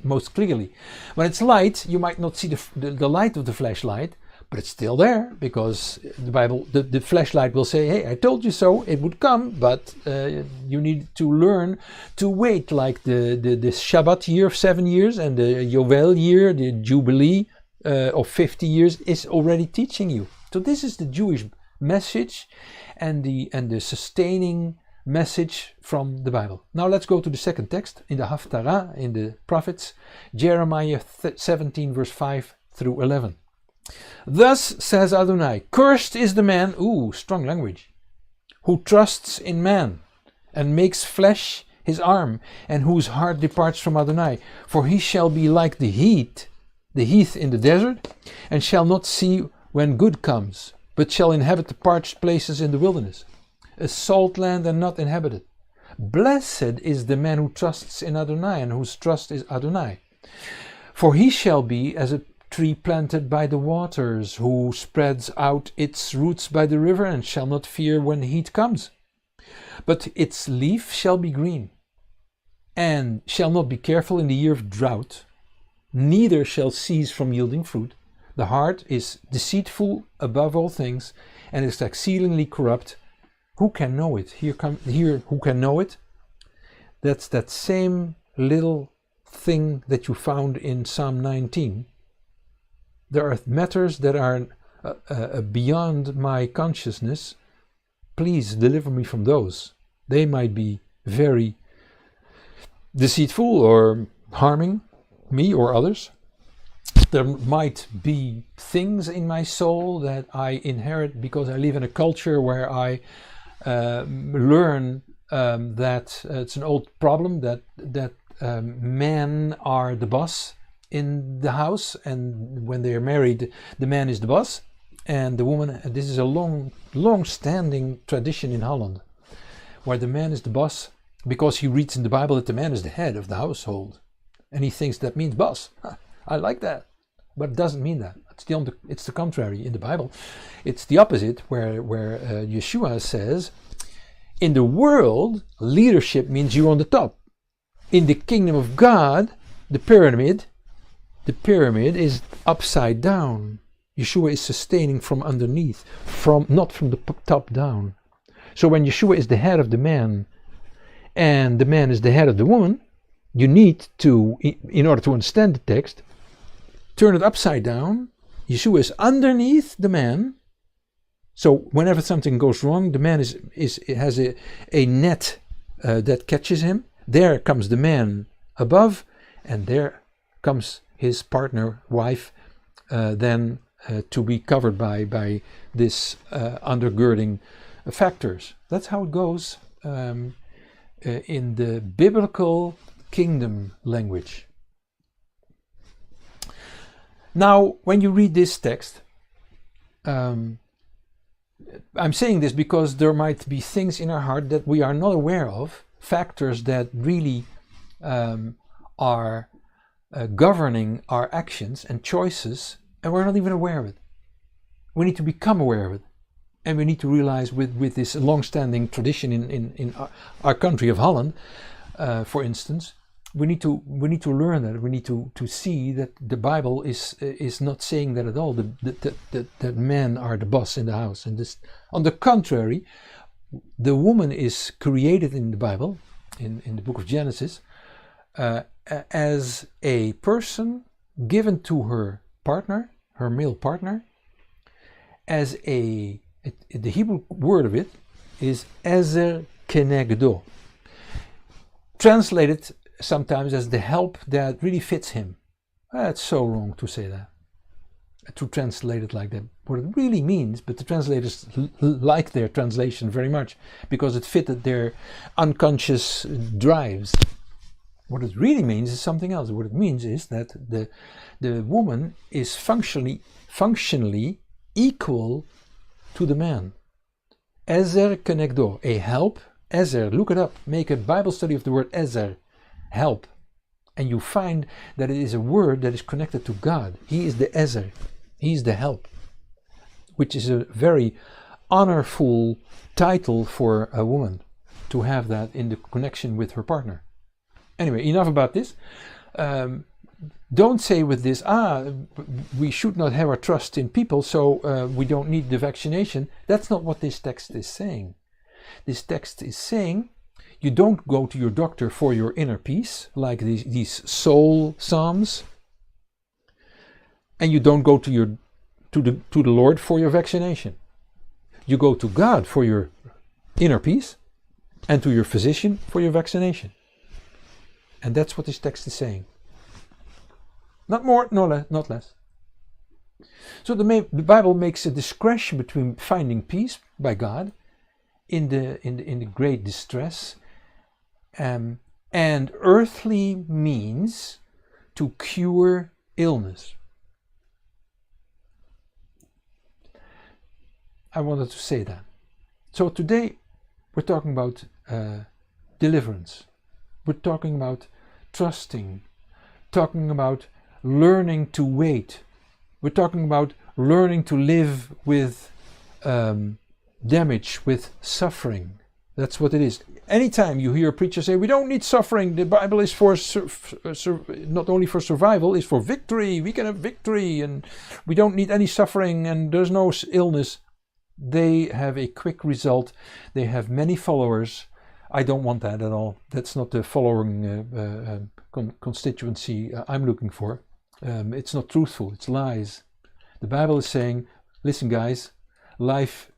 most clearly. When it's light, you might not see the light of the flashlight, but it's still there, because the Bible, the flashlight will say, hey, I told you so, it would come, but you need to learn to wait, like the Shabbat year of 7 years and the Yovel year, the Jubilee of 50 years is already teaching you. So this is the Jewish message and the sustaining message from the Bible. Now let's go to the second text in the Haftarah, in the prophets, Jeremiah 17 verse 5 through 11. Thus says Adonai, cursed is the man, strong language, who trusts in man and makes flesh his arm, and whose heart departs from Adonai. For he shall be like the heath in the desert, and shall not see when good comes, but shall inhabit the parched places in the wilderness, a salt land and not inhabited. Blessed is the man who trusts in Adonai, and whose trust is Adonai. For he shall be as a tree planted by the waters, who spreads out its roots by the river, and shall not fear when heat comes. But its leaf shall be green, and shall not be careful in the year of drought, neither shall cease from yielding fruit. The heart is deceitful above all things, and is exceedingly corrupt. Who can know it? Here, who can know it? That's that same little thing that you found in Psalm 19. There are matters that are beyond my consciousness. Please deliver me from those. They might be very deceitful or harming me or others. There might be things in my soul that I inherit because I live in a culture where I learn that it's an old problem that men are the boss in the house, and when they are married, the man is the boss, and the woman. This is a long-standing tradition in Holland, where the man is the boss because he reads in the Bible that the man is the head of the household, and he thinks that means boss. I like that, but it doesn't mean that. It's the contrary in the Bible. It's the opposite, where Yeshua says, in the world, leadership means you're on the top. In the kingdom of God, the pyramid is upside down. Yeshua is sustaining from underneath, not from the top down. So when Yeshua is the head of the man and the man is the head of the woman, you need to, in order to understand the text, turn it upside down. Yeshua is underneath the man. So whenever something goes wrong, the man has a net that catches him. There comes the man above, and there comes his partner, wife, then to be covered by this undergirding factors. That's how it goes in the biblical kingdom language. Now, when you read this text, I'm saying this because there might be things in our heart that we are not aware of, factors that really are governing our actions and choices, and we're not even aware of it. We need to become aware of it, and we need to realize with this long-standing tradition in our country of Holland, for instance, we need to learn that. We need to see that the Bible is not saying that at all. That men are the boss in the house, and this, on the contrary, the woman is created in the Bible, in the book of Genesis, as a person given to her partner, her male partner, as the Hebrew word of it is ezer kenegdo, translated sometimes as the help that really fits him. That's so wrong to say that, to translate it like that. What it really means, but the translators like their translation very much because it fitted their unconscious drives. What it really means is something else. What it means is that the woman is functionally equal to the man. Ezer kenegdo, a help. Ezer, look it up. Make a Bible study of the word ezer, help. And you find that it is a word that is connected to God. He is the ezer. He is the help. Which is a very honorful title for a woman, to have that in the connection with her partner. Anyway, enough about this. Don't say with this, we should not have our trust in people, so we don't need the vaccination. That's not what this text is saying. This text is saying you don't go to your doctor for your inner peace, like these soul psalms, and you don't go to the Lord for your vaccination. You go to God for your inner peace, and to your physician for your vaccination. And that's what this text is saying. Not more, not less. So the Bible makes a discretion between finding peace by God in the great distress, and earthly means to cure illness. I wanted to say that. So today we're talking about deliverance. We're talking about trusting, talking about learning to wait. We're talking about learning to live with damage, with suffering. That's what it is. Anytime you hear a preacher say, we don't need suffering, the Bible is for not only for survival, it's for victory. We can have victory and we don't need any suffering and there's no illness. They have a quick result. They have many followers. I don't want that at all. That's not the following constituency I'm looking for. It's not truthful. It's lies. The Bible is saying, listen guys, life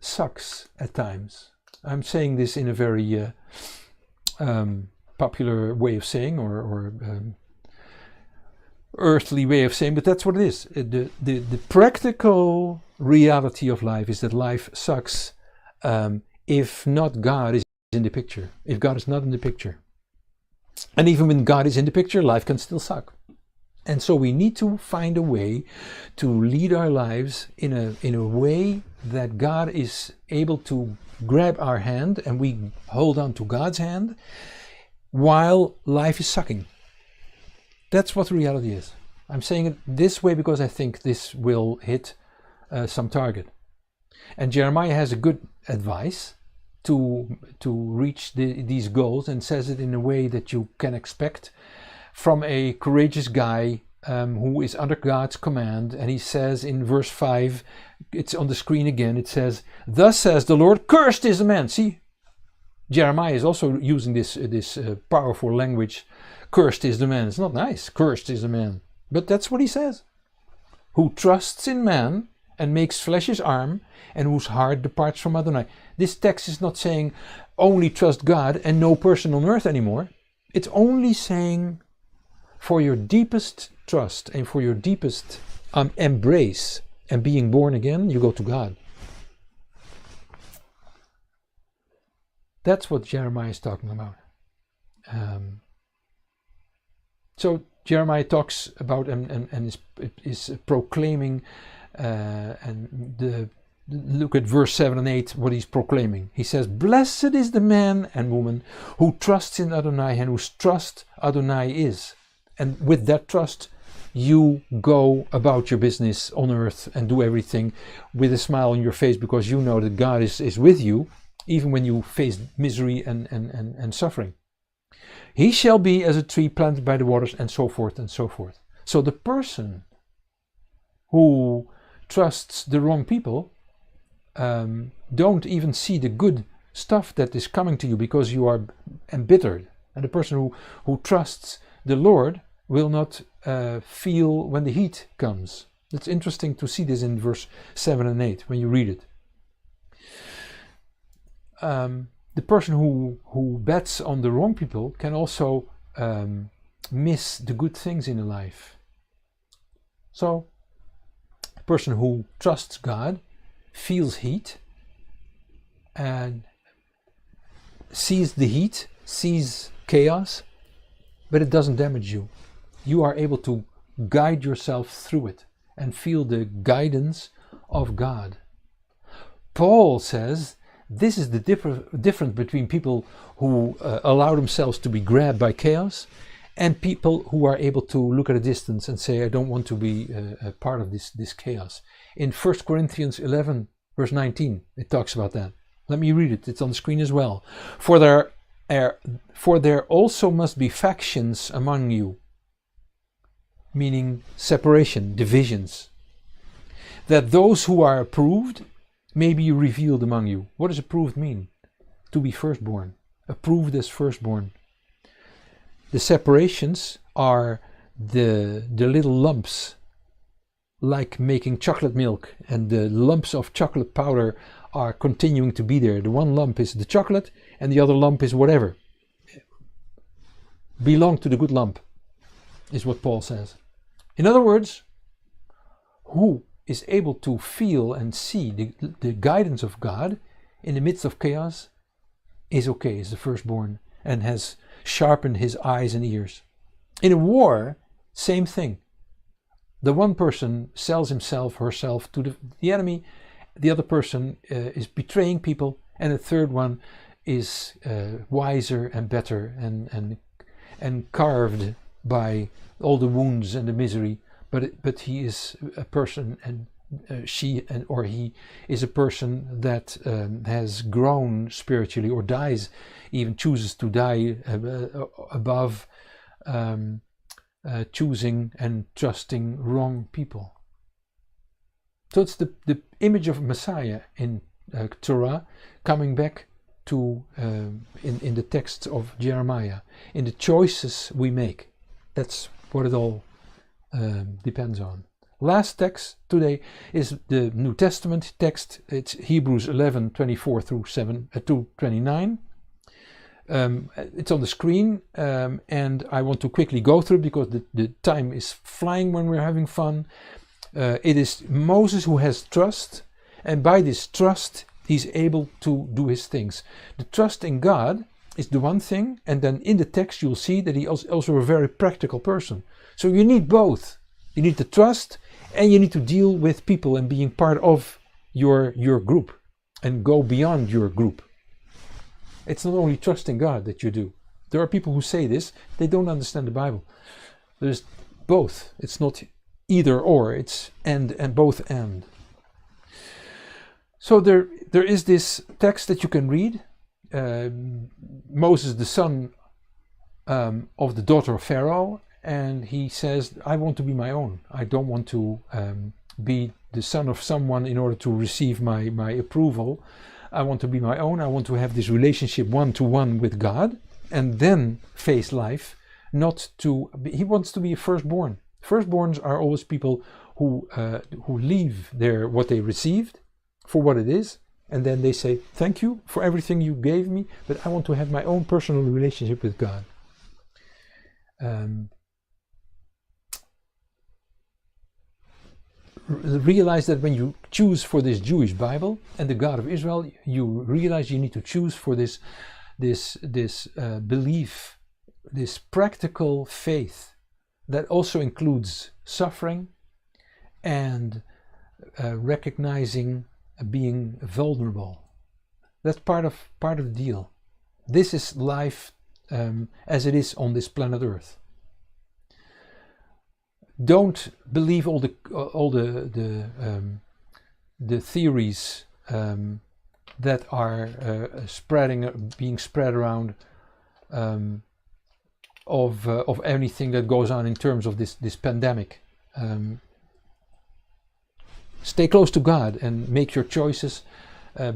sucks at times. I'm saying this in a very popular way of saying, or earthly way of saying, but that's what it is. The practical reality of life is that life sucks if not God is in the picture, if God is not in the picture. And even when God is in the picture, life can still suck. And so we need to find a way to lead our lives in a way that God is able to grab our hand and we hold on to God's hand while life is sucking. That's what reality is. I'm saying it this way because I think this will hit some target. And Jeremiah has a good advice to reach these goals, and says it in a way that you can expect from a courageous guy who is under God's command. And he says in verse 5, it's on the screen again, it says, thus says the Lord, cursed is the man. See, Jeremiah is also using this powerful language. Cursed is the man. It's not nice. Cursed is the man. But that's what he says. Who trusts in man and makes flesh his arm, and whose heart departs from Adonai. This text is not saying only trust God and no person on earth anymore. It's only saying for your deepest trust and for your deepest embrace and being born again, you go to God. That's what Jeremiah is talking about. So Jeremiah talks about and is proclaiming, look at verse 7 and 8, what he's proclaiming. He says, blessed is the man and woman who trusts in Adonai and whose trust Adonai is. And with that trust, you go about your business on earth and do everything with a smile on your face because you know that God is with you, even when you face misery and suffering. He shall be as a tree planted by the waters, and so forth and so forth. So the person who trusts the wrong people don't even see the good stuff that is coming to you because you are embittered. And the person who trusts the Lord will not feel when the heat comes. It's interesting to see this in verse 7 and 8 when you read it. The person who bets on the wrong people can also miss the good things in life. So, a person who trusts God feels heat and sees the heat, sees chaos, but it doesn't damage you. You are able to guide yourself through it and feel the guidance of God. Paul says this is the difference between people who allow themselves to be grabbed by chaos and people who are able to look at a distance and say, I don't want to be a part of this chaos. In 1 Corinthians 11, verse 19, it talks about that. Let me read it. It's on the screen as well. For there also must be factions among you, meaning separation, divisions, that those who are approved may be revealed among you. What does approved mean? To be firstborn. Approved as firstborn. The separations are the little lumps, like making chocolate milk, and the lumps of chocolate powder are continuing to be there. The one lump is the chocolate and the other lump is whatever. Belong to the good lump, is what Paul says. In other words, who is able to feel and see the guidance of God in the midst of chaos is okay, is the firstborn, and has sharpened his eyes and ears. In a war, same thing. The one person sells himself, herself to the enemy, the other person is betraying people, and the third one is wiser and better and carved by all the wounds and the misery, but he is a person, and he is a person that has grown spiritually, or dies, even chooses to die above choosing and trusting wrong people. So it's the image of Messiah in Torah coming back to in the text of Jeremiah, in the choices we make. That's what it all depends on. Last text today is the New Testament text. It's Hebrews 11:24 through 29. It's on the screen, and I want to quickly go through it because the time is flying when we're having fun. It is Moses who has trust, and by this trust he's able to do his things. The trust in God is the one thing, and then in the text you'll see that he is also a very practical person. So you need both. You need the trust, and you need to deal with people and being part of your group and go beyond your group. It's not only trusting God that you do. There are people who say this, they don't understand the Bible. There's both. It's not either or, it's and both and. So there is this text that you can read. Moses, the son of the daughter of Pharaoh, and he says, I want to be my own. I don't want to be the son of someone in order to receive my approval. I want to be my own. I want to have this relationship one-to-one with God and then face life. He wants to be a firstborn. Firstborns are always people who leave what they received for what it is, and then they say, thank you for everything you gave me, but I want to have my own personal relationship with God. Realize that when you choose for this Jewish Bible and the God of Israel, you realize you need to choose for this belief, this practical faith that also includes suffering and recognizing being vulnerable. That's part of the deal. This is life as it is on this planet Earth. Don't believe all the theories that are being spread around of anything that goes on in terms of this pandemic. Stay close to God and make your choices.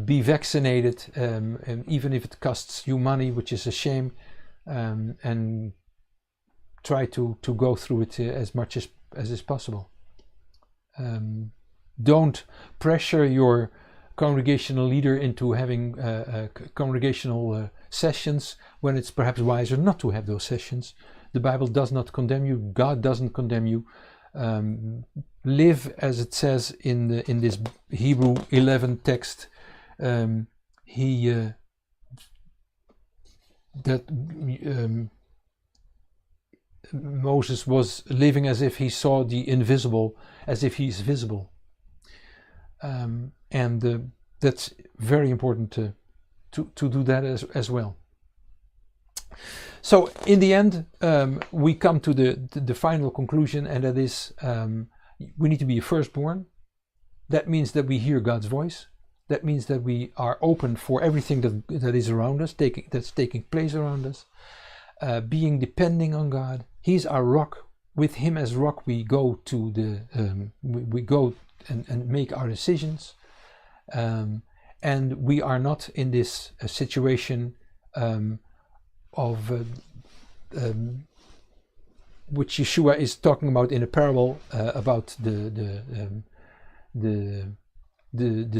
Be vaccinated, and even if it costs you money, which is a shame. and try to go through it as much as is possible. Don't pressure your congregational leader into having congregational sessions when it's perhaps wiser not to have those sessions. The Bible does not condemn you. God doesn't condemn you. Live as it says in this Hebrew 11 text. Moses was living as if he saw the invisible, as if he is visible, and that's very important to do that as well. So in the end, we come to the final conclusion, and that is we need to be a firstborn. That means that we hear God's voice. That means that we are open for everything that is around us, that's taking place around us. Being depending on God, He's our rock. With Him as rock, we go to we go and make our decisions, and we are not in this situation of which Yeshua is talking about in a parable about the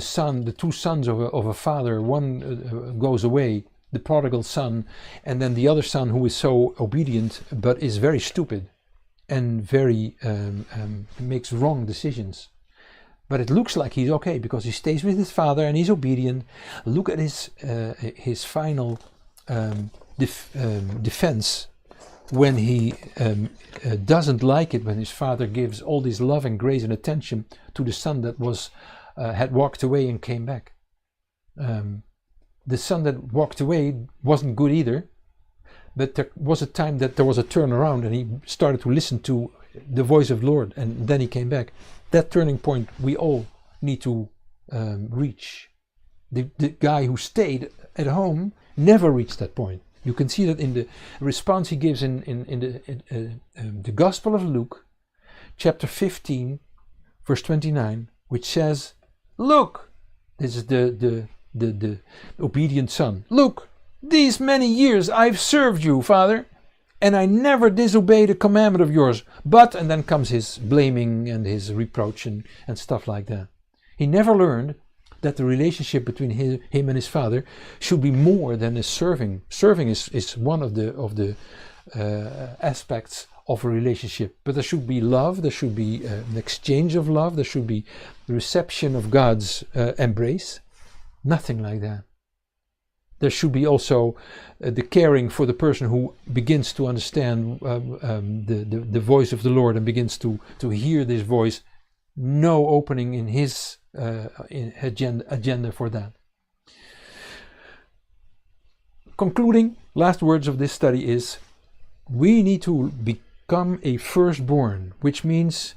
son, the two sons of a father. One goes away, the prodigal son, and then the other son who is so obedient but is very stupid and very makes wrong decisions. But it looks like he's okay because he stays with his father and he's obedient. Look at his final defense when he doesn't like it, when his father gives all this love and grace and attention to the son that was had walked away and came back. The son that walked away wasn't good either, but there was a time that there was a turnaround and he started to listen to the voice of the Lord, and then he came back. That turning point we all need to reach. The guy who stayed at home never reached that point. You can see that in the response he gives in the Gospel of Luke, chapter 15, verse 29, which says, "Look," this is the obedient son. "Look, these many years I've served you, Father, and I never disobeyed a commandment of yours. But," and then comes his blaming and his reproach and stuff like that. He never learned that the relationship between him and his father should be more than a serving. Serving is one of the aspects of a relationship, but there should be love, there should be an exchange of love, there should be the reception of God's embrace. Nothing like that. There should be also the caring for the person who begins to understand the voice of the Lord and begins to hear this voice. No opening in his agenda for that. Concluding, last words of this study is, we need to become a firstborn, which means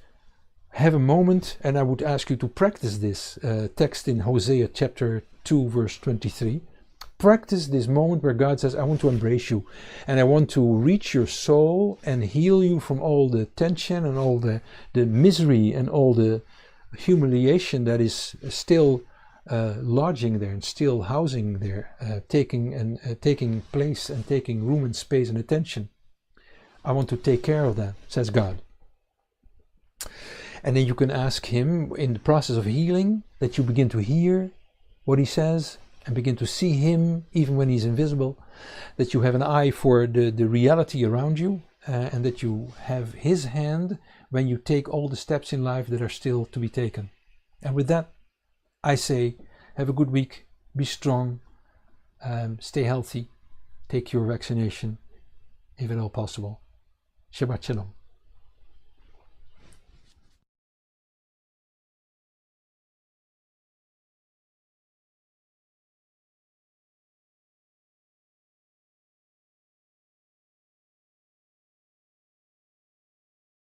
have a moment, and I would ask you to practice this text in Hosea chapter 2 verse 23. Practice this moment where God says, I want to embrace you and I want to reach your soul and heal you from all the tension and all the misery and all the humiliation that is still lodging there and still housing there, taking place and taking room and space and attention. I want to take care of that, says God. And then you can ask Him in the process of healing that you begin to hear what He says and begin to see Him even when He's invisible, that you have an eye for the reality around you, and that you have His hand when you take all the steps in life that are still to be taken. And with that, I say, have a good week, be strong, stay healthy, take your vaccination, if at all possible. Shabbat Shalom.